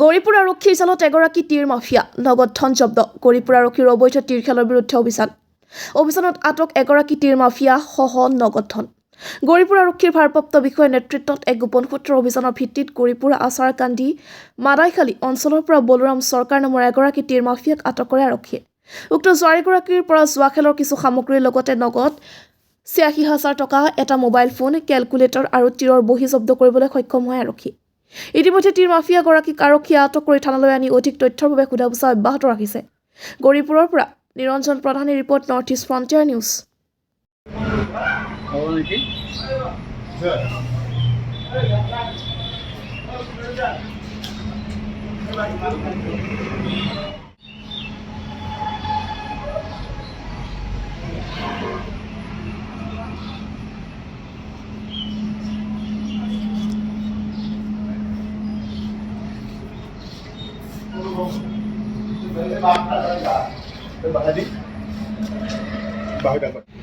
গৌৰীপুৰ আৰক্ষীৰ জালত এগৰাকী তীৰ মাফিয়া নগদ ধন জব্দ। গৌৰীপুৰ আৰক্ষীৰ অবৈধ তীৰ খেলৰ বিৰুদ্ধে অভিযানত আটক এগৰাকী তীৰ মাফিয়া সহ নগদ ধন। গৌৰীপুৰ আৰক্ষীৰ ভাৰপ্ৰাপ্ত বিষয়াৰ নেতৃত্বত এক গোপন সূত্ৰৰ অভিযানৰ ভিত্তিত গৌৰীপুৰ আচাৰকান্দি মাদাইখালী অঞ্চলৰ পৰা বলোৰাম চৰকাৰ নামৰ এগৰাকী তীৰ মাফিয়াক আটক কৰে আৰক্ষীয়ে। উক্ত জুৱাৰীগৰাকীৰ পৰা জুৱা খেলৰ কিছু সামগ্ৰীৰ লগতে নগদ ৮৬,০০০ টকা, এটা মোবাইল ফোন, কেলকুলেটৰ আৰু তীৰৰ বহী জব্দ কৰিবলৈ সক্ষম হয় আৰক্ষী। ইতিমধ্যে তীৰ মাফিয়াগৰাকীক আৰক্ষীয়ে আটক কৰি থানালৈ আনি অধিক তথ্যৰ বাবে সোধা পোছা অব্যাহত ৰাখিছে। গৌৰীপুৰৰ পৰা Niranjan Pradhani report, north east frontier news. বাহিৰ